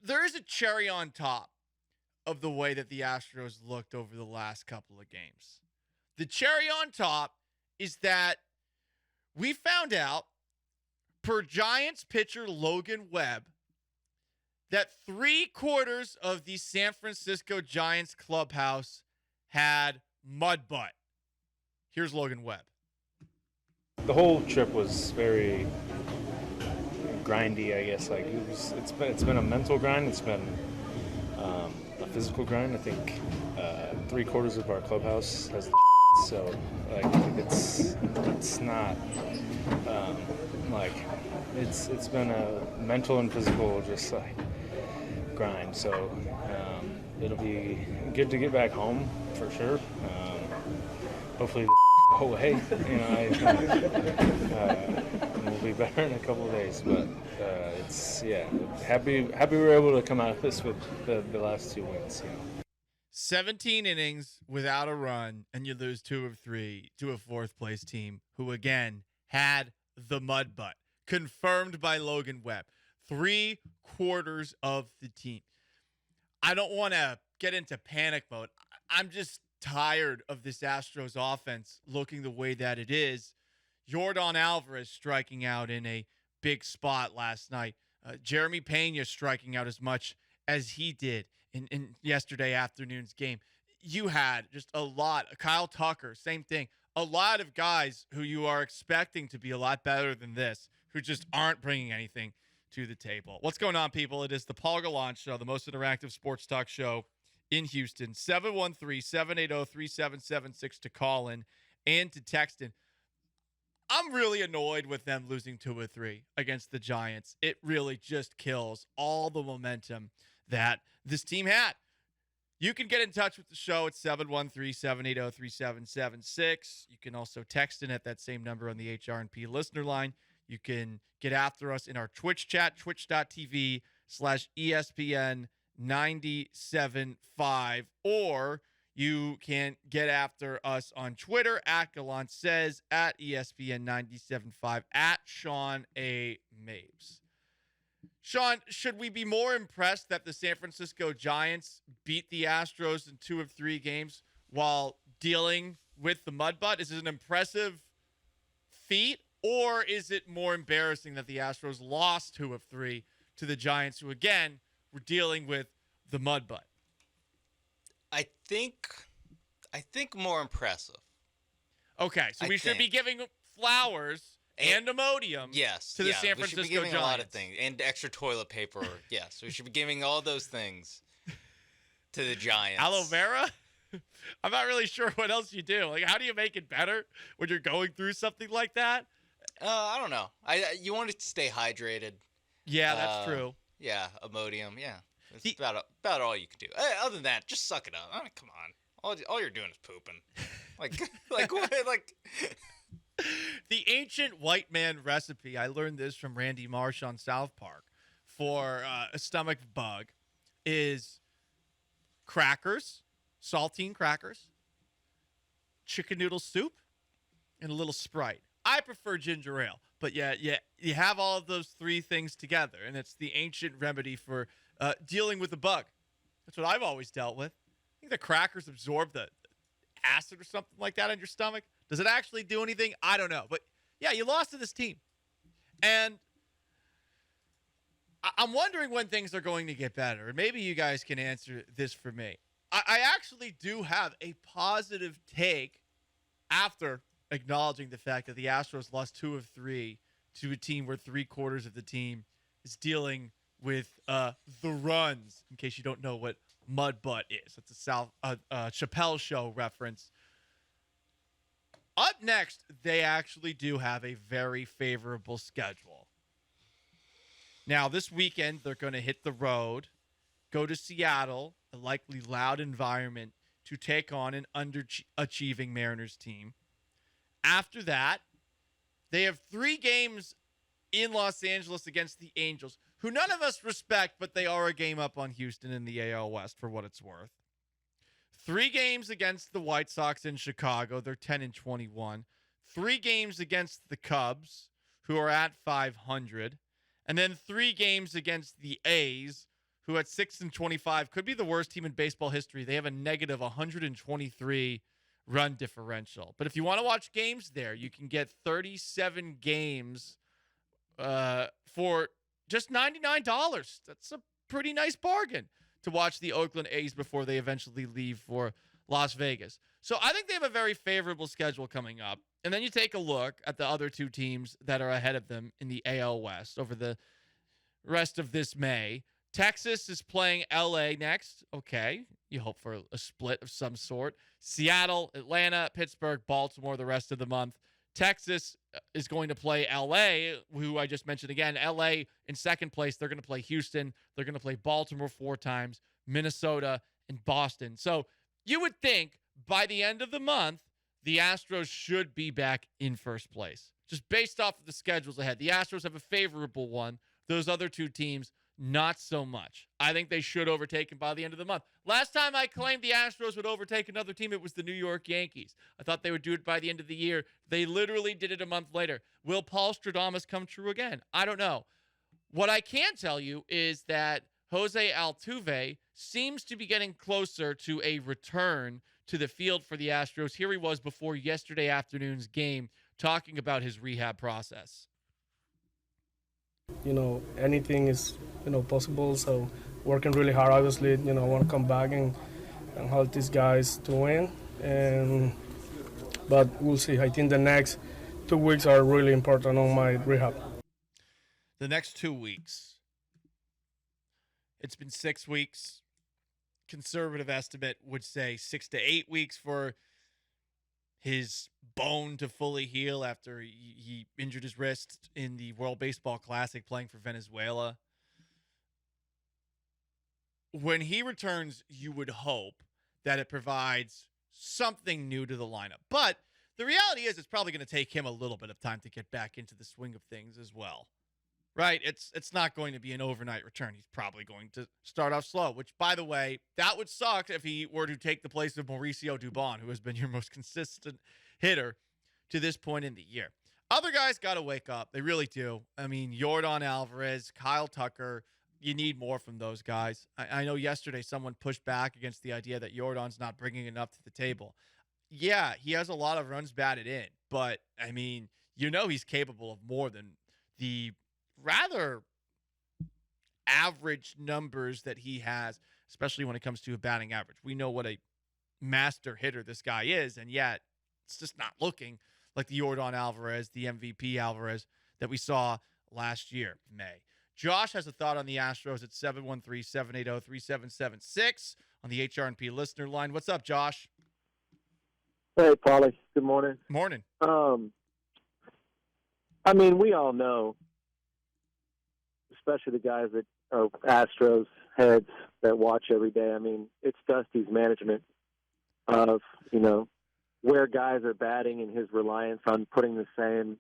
there is a cherry on top of the way that the Astros looked over the last couple of games. The cherry on top is that we found out, per Giants pitcher Logan Webb, that 3/4 of the San Francisco Giants clubhouse had mud butt. Here's Logan Webb. The whole trip was very grindy, I guess. Like it's been a mental grind. It's been a physical grind. I think 3/4 of our clubhouse has the so like it's not like it's been a mental and physical just like grind. So it'll be good to get back home for sure. Hopefully go away. We'll be better in a couple of days. But happy we were able to come out of this with the last 2 wins. 17 innings without a run, and you lose 2 of 3 to a fourth place team who, again, had the mud butt. Confirmed by Logan Webb. 3/4 of the team. I don't want to get into panic mode. I'm just tired of this Astros offense looking the way that it is. Yordan Alvarez striking out in a big spot last night. Jeremy Pena striking out as much as he did in yesterday afternoon's game. You had just a lot. Kyle Tucker, same thing. A lot of guys who you are expecting to be a lot better than this, who just aren't bringing anything to the table. What's going on, people? It is the Paul Gallant Show, the most interactive sports talk show in Houston. 713-780-3776 to call in and to text in. I'm really annoyed with them losing 2 or 3 against the Giants. It really just kills all the momentum that this team had. You can get in touch with the show at 713-780-3776. You can also text in at that same number on the HRNP listener line. You can get after us in our Twitch chat, twitch.tv/ESPN975, or you can get after us on Twitter at Gallant Says, at ESPN975, at Sean A. Mabes. Sean, should we be more impressed that the San Francisco Giants beat the Astros in 2 of 3 games while dealing with the mud butt? Is it an impressive feat, or is it more embarrassing that the Astros lost 2 of 3 to the Giants, who, again, were dealing with the mud butt? I think more impressive. Okay, so we should be giving flowers and Imodium to the San Francisco Giants. We should be giving a lot of things. And extra toilet paper. Yes, we should be giving all those things to the Giants. Aloe vera? I'm not really sure what else you do. Like, how do you make it better when you're going through something like that? I don't know. You want it to stay hydrated. Yeah, that's true. Yeah, Imodium, yeah. It's about all you can do. Other than that, just suck it up. I mean, come on. All you're doing is pooping. Like what? Like the ancient white man recipe. I learned this from Randy Marsh on South Park for a stomach bug is crackers, saltine crackers, chicken noodle soup, and a little Sprite. I prefer ginger ale, but yeah, you have all of those 3 things together, and it's the ancient remedy for dealing with the bug. That's what I've always dealt with. I think the crackers absorb the acid or something like that in your stomach. Does it actually do anything? I don't know. But, yeah, you lost to this team. And I'm wondering when things are going to get better. And maybe you guys can answer this for me. I actually do have a positive take after acknowledging the fact that the Astros lost 2 of 3 to a team where 3/4 of the team is dealing with the runs, in case you don't know what mud butt is. That's a Chappelle Show reference. Up next, they actually do have a very favorable schedule. Now, this weekend, they're going to hit the road, go to Seattle, a likely loud environment, to take on an underachieving Mariners team. After that, they have 3 games in Los Angeles against the Angels, who none of us respect, but they are a game up on Houston in the AL West for what it's worth. 3 games against the White Sox in Chicago. They're 10-21. 3 games against the Cubs, who are at 500. And then 3 games against the A's, who at 6-25 could be the worst team in baseball history. They have a negative 123 run differential. But if you want to watch games there, you can get 37 games for just $99. That's a pretty nice bargain to watch the Oakland A's before they eventually leave for Las Vegas. So I think they have a very favorable schedule coming up. And then you take a look at the other two teams that are ahead of them in the AL West over the rest of this May. Texas is playing LA next. Okay. You hope for a split of some sort. Seattle, Atlanta, Pittsburgh, Baltimore the rest of the month. Texas is going to play LA, who I just mentioned again. LA in second place. They're going to play Houston. They're going to play Baltimore 4 times, Minnesota, and Boston. So you would think by the end of the month, the Astros should be back in first place. Just based off of the schedules ahead. The Astros have a favorable one. Those other two teams, not so much. I think they should overtake them by the end of the month. Last time I claimed the Astros would overtake another team, it was the New York Yankees. I thought they would do it by the end of the year. They literally did it a month later. Will Paul Stradamus come true again? I don't know. What I can tell you is that Jose Altuve seems to be getting closer to a return to the field for the Astros. Here he was before yesterday afternoon's game talking about his rehab process. Anything is, possible. So working really hard, obviously, I want to come back and help these guys to win. But we'll see. I think the next 2 weeks are really important on my rehab. The next 2 weeks. It's been 6 weeks. Conservative estimate would say 6 to 8 weeks for his bone to fully heal after he injured his wrist in the World Baseball Classic playing for Venezuela. When he returns, you would hope that it provides something new to the lineup. But the reality is it's probably going to take him a little bit of time to get back into the swing of things as well. Right? It's not going to be an overnight return. He's probably going to start off slow, which, by the way, that would suck if he were to take the place of Mauricio Dubon, who has been your most consistent hitter to this point in the year. Other guys got to wake up. They really do. I mean, Yordan Alvarez, Kyle Tucker, you need more from those guys. I know yesterday someone pushed back against the idea that Yordan's not bringing enough to the table. Yeah, he has a lot of runs batted in, but, I mean, he's capable of more than the rather average numbers that he has, especially when it comes to a batting average. We know what a master hitter this guy is, and yet it's just not looking like the Yordan Alvarez, the MVP Alvarez that we saw last year, May. Josh has a thought on the Astros at 713-780-3776 on the HR&P listener line. What's up, Josh? Hey, Paulie. Good morning. Morning. We all know, especially the guys that are Astros heads that watch every day. It's Dusty's management of, where guys are batting and his reliance on putting the same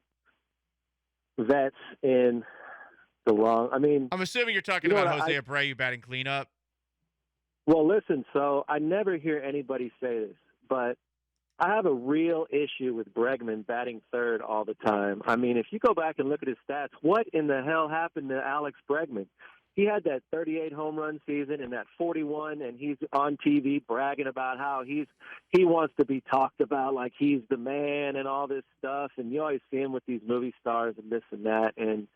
vets in the wrong. I'm assuming you're talking about Jose Abreu batting cleanup. Well, listen, so I never hear anybody say this, but I have a real issue with Bregman batting third all the time. If you go back and look at his stats, what in the hell happened to Alex Bregman? He had that 38 home run season and that 41, and he's on TV bragging about how he wants to be talked about like he's the man and all this stuff. And you always see him with these movie stars and this and that. And,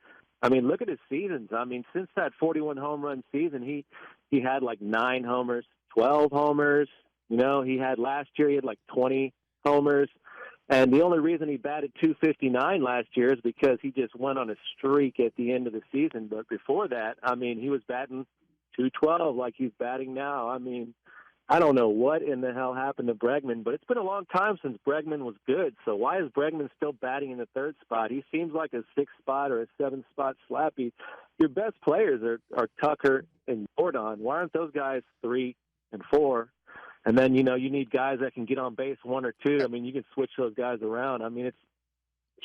look at his seasons. Since that 41 home run season, he had like 9 homers, 12 homers. He had last year, he had like 20 homers. And the only reason he batted .259 last year is because he just went on a streak at the end of the season. But before that, he was batting .212 like he's batting now. I don't know what in the hell happened to Bregman, but it's been a long time since Bregman was good. So why is Bregman still batting in the third spot? He seems like a 6th spot or a 7th spot slappy. Your best players are Tucker and Yordan. Why aren't those guys 3 and 4? And then, you need guys that can get on base 1 or 2. You can switch those guys around.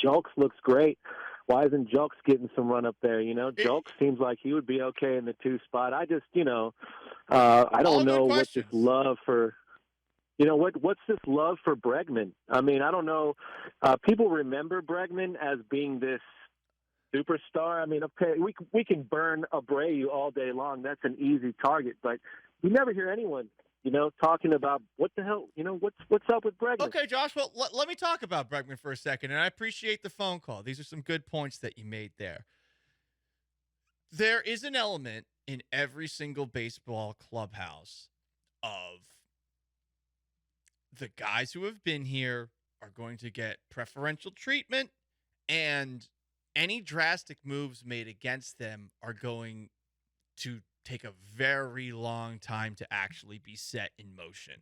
Julks looks great. Why isn't Julks getting some run up there? Julks seems like he would be okay in the 2 spot. I just, I don't know what this love for, what's this love for Bregman? I don't know. People remember Bregman as being this superstar. I mean, okay, we can burn Abreu all day long. That's an easy target, but you never hear anyone, talking about what the hell, what's up with Bregman. Okay, Josh, well, let me talk about Bregman for a second, and I appreciate the phone call. These are some good points that you made there. There is an element in every single baseball clubhouse of the guys who have been here are going to get preferential treatment, and any drastic moves made against them are going to take a very long time to actually be set in motion.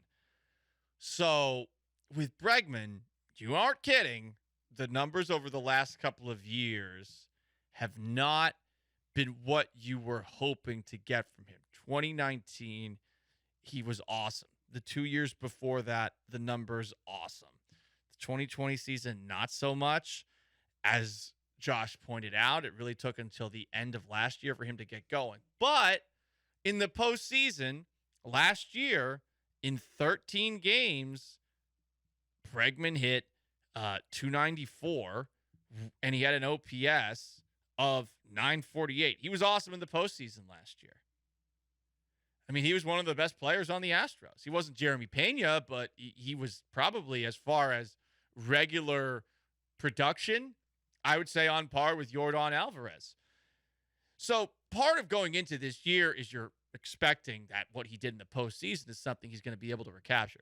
So with Bregman, you aren't kidding. The numbers over the last couple of years have not been what you were hoping to get from him. 2019, he was awesome. The 2 years before that, the numbers awesome. The 2020 season, not so much. As Josh pointed out, it really took until the end of last year for him to get going. But in the postseason, last year, in 13 games, Bregman hit 294, and he had an OPS of 948. He was awesome in the postseason last year. I mean, he was one of the best players on the Astros. He wasn't Jeremy Pena, but he was probably, as far as regular production, I would say on par with Yordan Alvarez. So part of going into this year is you're expecting that what he did in the postseason is something he's going to be able to recapture.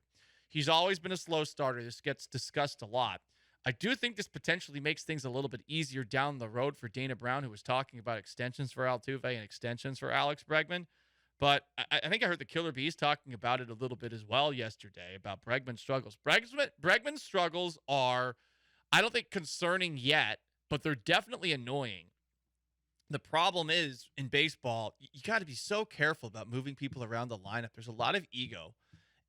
He's always been a slow starter. This gets discussed a lot. I do think this potentially makes things a little bit easier down the road for Dana Brown, who was talking about extensions for Altuve and extensions for Alex Bregman. But I think I heard the Killer Bees talking about it a little bit as well yesterday, about Bregman's struggles. Bregman's struggles are, I don't think, concerning yet, but they're definitely annoying. The problem is, in baseball, you got to be so careful about moving people around the lineup. There's a lot of ego,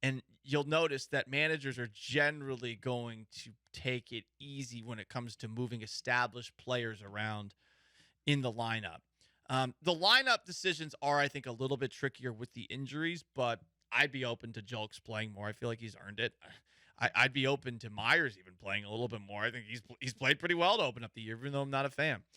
and you'll notice that managers are generally going to take it easy when it comes to moving established players around in the lineup. The lineup decisions are, I think, a little bit trickier with the injuries, but I'd be open to Julks playing more. I feel like he's earned it. I'd be open to Myers even playing a little bit more. I think he's played pretty well to open up the year, even though I'm not a fan.